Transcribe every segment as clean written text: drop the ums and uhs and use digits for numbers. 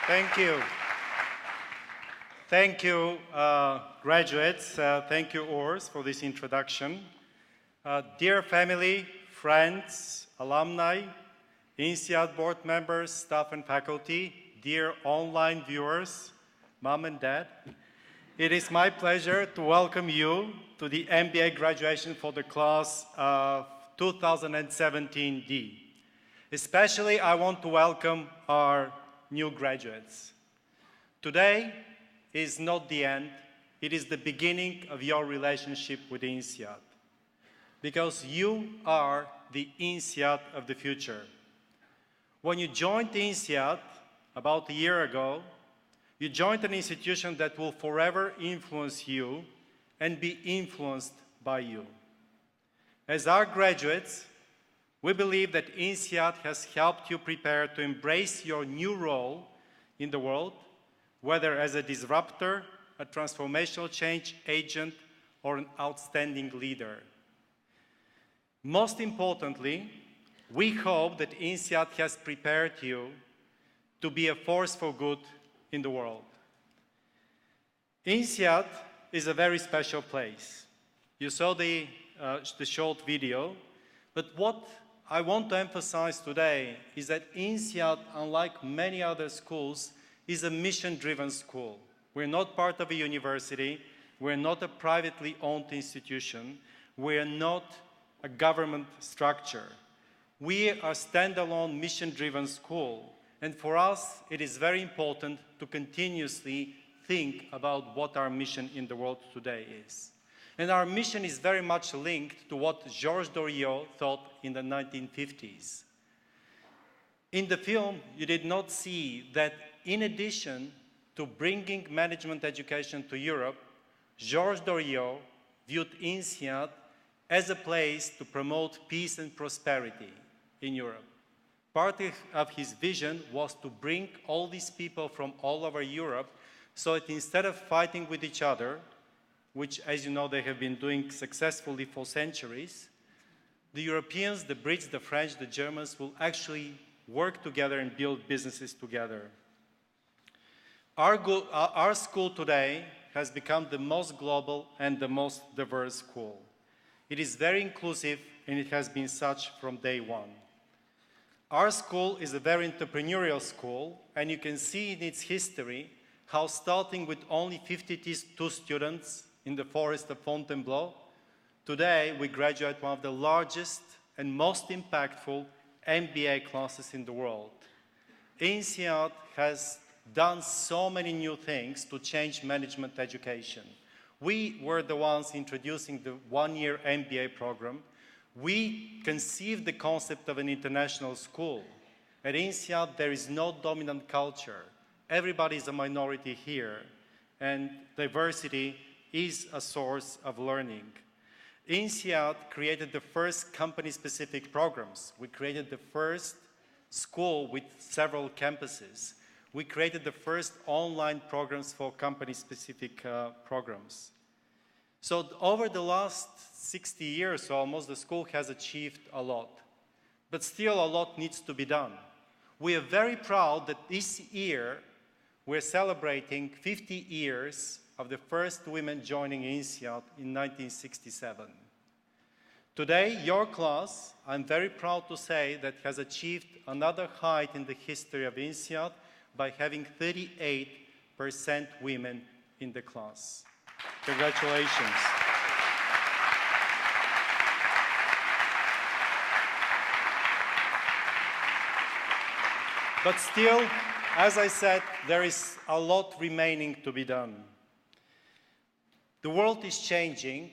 Thank you. Thank you, graduates. Thank you, Urs, for this introduction. Dear family, friends, alumni, INSEAD board members, staff and faculty, dear online viewers, mom and dad, it is my pleasure to welcome you to the MBA graduation for the class of 2017D. Especially, I want to welcome our new graduates. Today is not the end, it is the beginning of your relationship with INSEAD. Because you are the INSEAD of the future. When you joined INSEAD about a year ago, you joined an institution that will forever influence you and be influenced by you. As our graduates, we believe that INSEAD has helped you prepare to embrace your new role in the world, whether as a disruptor, a transformational change agent, or an outstanding leader. Most importantly, we hope that INSEAD has prepared you to be a force for good in the world. INSEAD is a very special place. You saw the short video, but what I want to emphasize today is that INSEAD, unlike many other schools, is a mission-driven school. We're not part of a university, we're not a privately owned institution, we're not a government structure. We are a standalone mission-driven school, and for us it is very important to continuously think about what our mission in the world today is. And our mission is very much linked to what Georges Doriot thought in the 1950s. In the film, you did not see that in addition to bringing management education to Europe, Georges Doriot viewed INSEAD as a place to promote peace and prosperity in Europe. Part of his vision was to bring all these people from all over Europe so that instead of fighting with each other, which, as you know, they have been doing successfully for centuries, the Europeans, the Brits, the French, the Germans will actually work together and build businesses together. Our school today has become the most global and the most diverse school. It is very inclusive, and it has been such from day one. Our school is a very entrepreneurial school, and you can see in its history how starting with only 52 students in the forest of Fontainebleau, today we graduate one of the largest and most impactful MBA classes in the world. INSEAD has done so many new things to change management education. We were the ones introducing the one-year MBA program. We conceived the concept of an international school. At INSEAD, there is no dominant culture. Everybody is a minority here, and diversity is a source of learning. INSEAD created the first company-specific programs. We created the first school with several campuses. We created the first online programs for company-specific programs. So over the last 60 years almost, the school has achieved a lot. But still a lot needs to be done. We are very proud that this year we're celebrating 50 years of the first women joining INSEAD in 1967. Today, your class, I'm very proud to say, that has achieved another height in the history of INSEAD by having 38% women in the class. Congratulations. But still, as I said, there is a lot remaining to be done. The world is changing,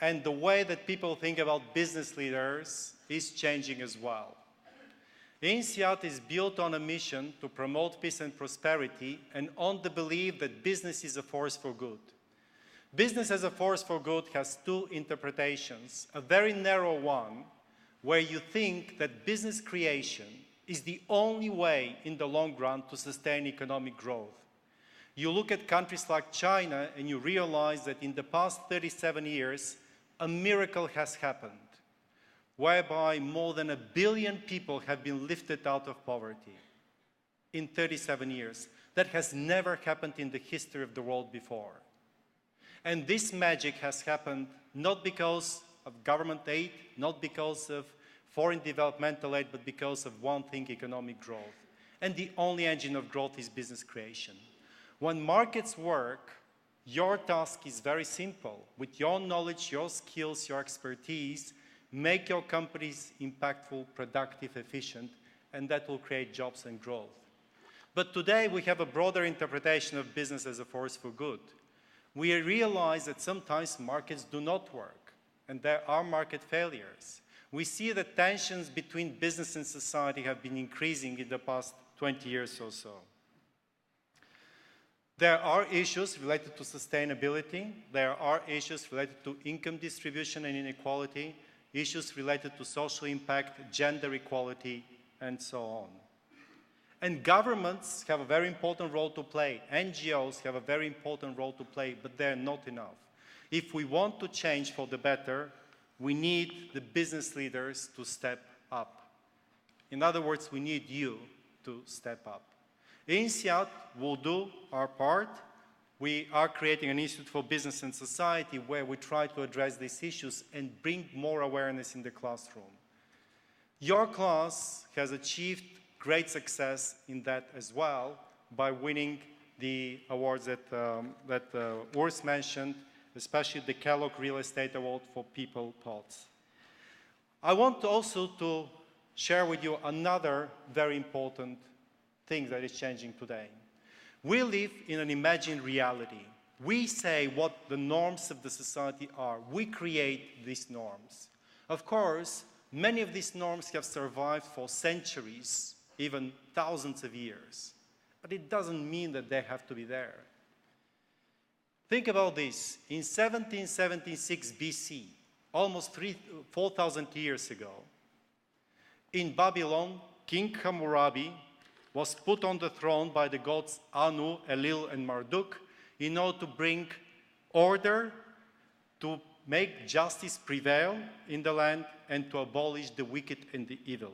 and the way that people think about business leaders is changing as well. INSEAD is built on a mission to promote peace and prosperity and on the belief that business is a force for good. Business as a force for good has two interpretations. A very narrow one, where you think that business creation is the only way in the long run to sustain economic growth. You look at countries like China and you realize that in the past 37 years, a miracle has happened, whereby more than 1 billion people have been lifted out of poverty. in 37 years. That has never happened in the history of the world before. And this magic has happened not because of government aid, not because of foreign developmental aid, but because of one thing, economic growth. And the only engine of growth is business creation. When markets work, your task is very simple. With your knowledge, your skills, your expertise, make your companies impactful, productive, efficient, and that will create jobs and growth. But today we have a broader interpretation of business as a force for good. We realize that sometimes markets do not work, and there are market failures. We see that tensions between business and society have been increasing in the past 20 years or so. There are issues related to sustainability, there are issues related to income distribution and inequality, issues related to social impact, gender equality, and so on. And governments have a very important role to play. NGOs have a very important role to play, but they're not enough. If we want to change for the better, we need the business leaders to step up. In other words, we need you to step up. INSEAD will do our part. We are creating an Institute for Business and Society where we try to address these issues and bring more awareness in the classroom. Your class has achieved great success in that as well by winning the awards that Urs mentioned, especially the Kellogg Real Estate Award for People Pots. I want also to share with you another very important thing that is changing today. We live in an imagined reality. We say what the norms of the society are. We create these norms. Of course, many of these norms have survived for centuries, even thousands of years. But it doesn't mean that they have to be there. Think about this. In 1776 BC, almost 4,000 years ago, in Babylon, King Hammurabi was put on the throne by the gods Anu, Enlil, and Marduk in order to bring order, to make justice prevail in the land, and to abolish the wicked and the evil.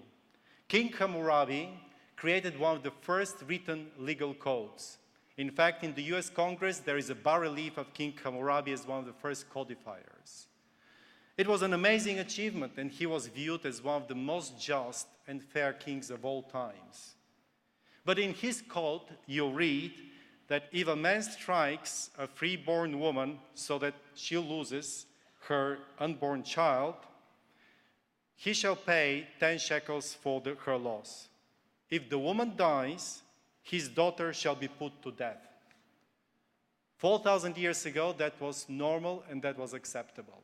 King Hammurabi created one of the first written legal codes. In fact, in the US Congress, there is a bas-relief of King Hammurabi as one of the first codifiers. It was an amazing achievement, and he was viewed as one of the most just and fair kings of all times. But in his code, you read that if a man strikes a freeborn woman so that she loses her unborn child, he shall pay 10 shekels for her loss. If the woman dies, his daughter shall be put to death. 4,000 years ago, that was normal and that was acceptable.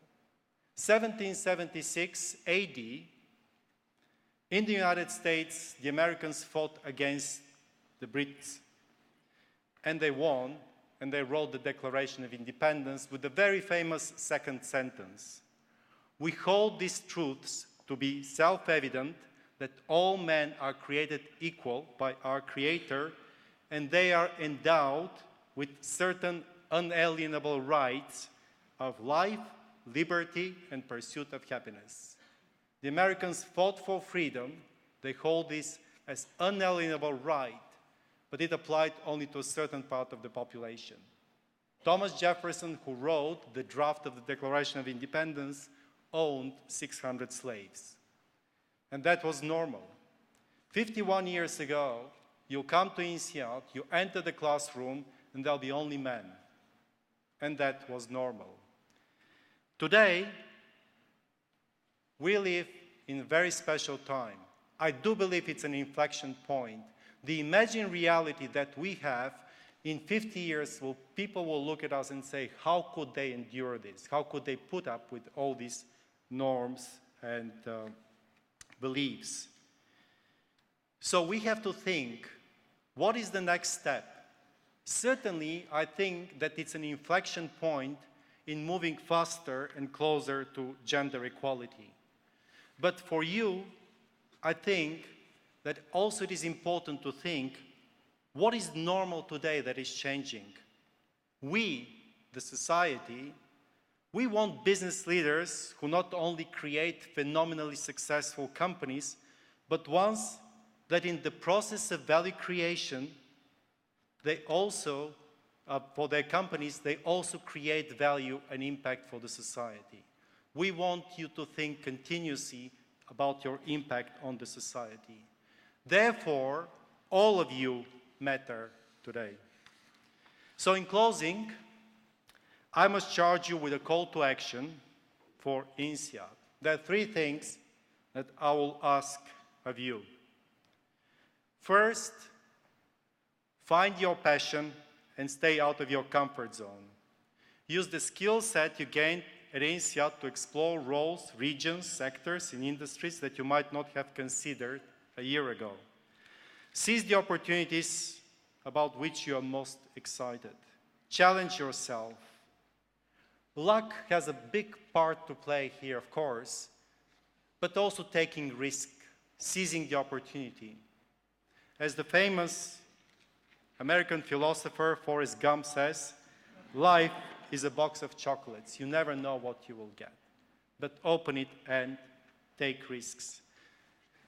1776 AD, in the United States, the Americans fought against the Brits, and they won, and they wrote the Declaration of Independence with the very famous second sentence. We hold these truths to be self-evident, that all men are created equal by our Creator, and they are endowed with certain unalienable rights of life, liberty, and pursuit of happiness. The Americans fought for freedom. They hold this as unalienable right, but it applied only to a certain part of the population. Thomas Jefferson, who wrote the draft of the Declaration of Independence, owned 600 slaves. And that was normal. 51 years ago, you come to INSEAD, you enter the classroom, and there'll be only men. And that was normal. Today, we live in a very special time. I do believe it's an inflection point. The imagined reality that we have in 50 years, people will look at us and say, how could they endure this? How could they put up with all these norms and beliefs? So we have to think, what is the next step? Certainly, I think that it's an inflection point in moving faster and closer to gender equality. But for you, I think that also it is important to think, what is normal today that is changing? We, the society, we want business leaders who not only create phenomenally successful companies, but ones that in the process of value creation, they also, for their companies, they also create value and impact for the society. We want you to think continuously about your impact on the society. Therefore, all of you matter today. So in closing, I must charge you with a call to action for INSEAD. There are three things that I will ask of you. First, find your passion and stay out of your comfort zone. Use the skill set you gained at INSEAD to explore roles, regions, sectors, and industries that you might not have considered a year ago. Seize the opportunities about which you are most excited. Challenge yourself. Luck has a big part to play here, of course, but also taking risk, seizing the opportunity. As the famous American philosopher Forrest Gump says, life is a box of chocolates. You never know what you will get, but open it and take risks.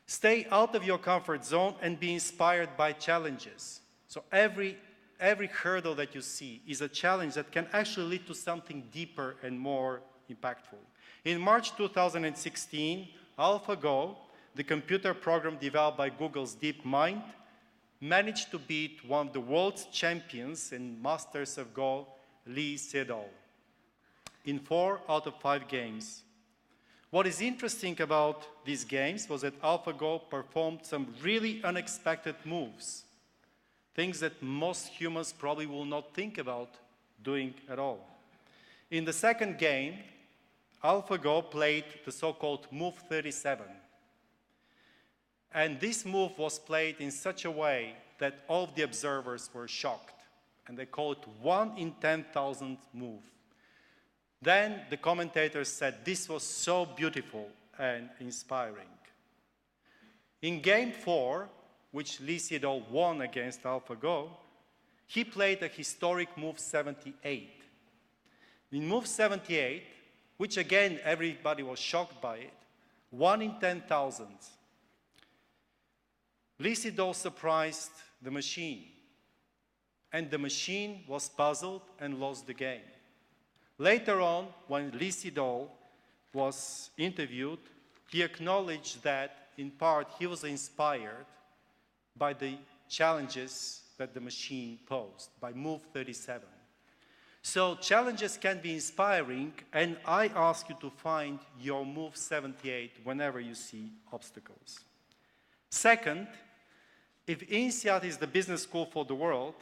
Stay out of your comfort zone and be inspired by challenges. So every hurdle that you see is a challenge that can actually lead to something deeper and more impactful. In March 2016, AlphaGo, the computer program developed by Google's DeepMind, managed to beat one of the world's champions and masters of Go, Lee Sedol, in 4 out of 5 games. What is interesting about these games was that AlphaGo performed some really unexpected moves, things that most humans probably will not think about doing at all. In the second game, AlphaGo played the so-called Move 37. And this move was played in such a way that all of the observers were shocked. And they call it 1 in 10,000 move. Then the commentators said this was so beautiful and inspiring. In game 4, which Lee Sedol won against AlphaGo, he played a historic move 78. In move 78, which again everybody was shocked by it, 1 in 10,000, Lee Sedol surprised the machine, and the machine was puzzled and lost the game. Later on, when Lee Sedol was interviewed, he acknowledged that, in part, he was inspired by the challenges that the machine posed, by Move 37. So challenges can be inspiring, and I ask you to find your Move 78 whenever you see obstacles. Second, if INSEAD is the business school for the world,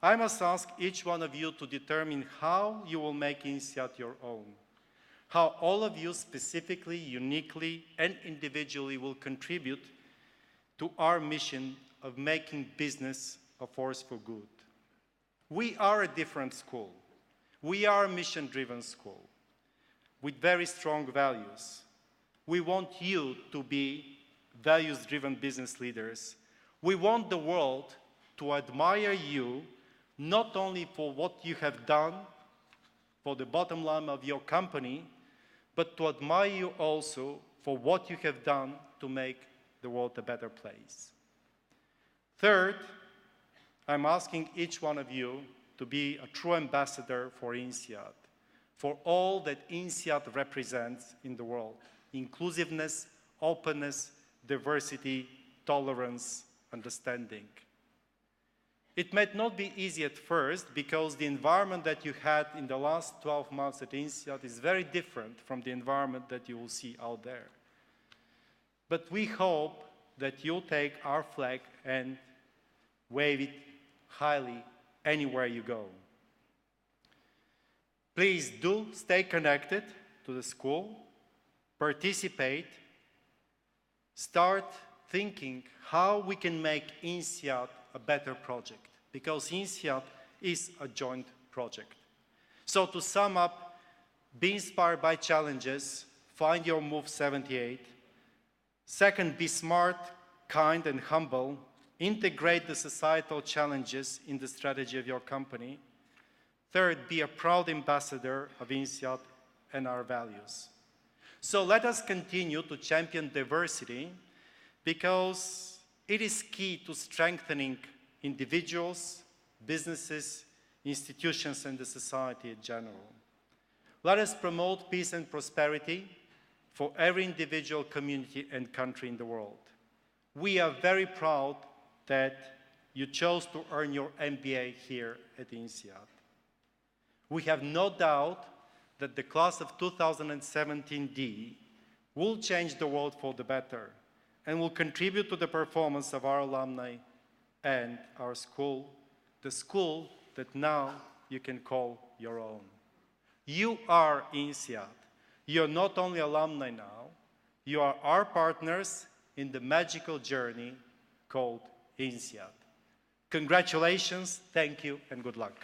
I must ask each one of you to determine how you will make INSEAD your own, how all of you specifically, uniquely, and individually will contribute to our mission of making business a force for good. We are a different school. We are a mission-driven school with very strong values. We want you to be values-driven business leaders. We want the world to admire you not only for what you have done for the bottom line of your company, but to admire you also for what you have done to make the world a better place. Third, I'm asking each one of you to be a true ambassador for INSEAD, for all that INSEAD represents in the world: inclusiveness, openness, diversity, tolerance, understanding. It might not be easy at first because the environment that you had in the last 12 months at INSEAD is very different from the environment that you will see out there. But we hope that you'll take our flag and wave it highly anywhere you go. Please do stay connected to the school, participate, start thinking how we can make INSEAD a better project, because INSEAD is a joint project. So to sum up, be inspired by challenges, find your Move 78. Second, be smart, kind, and humble. Integrate the societal challenges in the strategy of your company. Third, be a proud ambassador of INSEAD and our values. So let us continue to champion diversity, because It is key to strengthening individuals, businesses, institutions, and the society in general. Let us promote peace and prosperity for every individual, community, and country in the world. We are very proud that you chose to earn your MBA here at INSEAD. We have no doubt that the class of 2017D will change the world for the better and will contribute to the performance of our alumni and our school, the school that now you can call your own. You are INSEAD. You are not only alumni now, you are our partners in the magical journey called INSEAD. Congratulations, thank you, and good luck.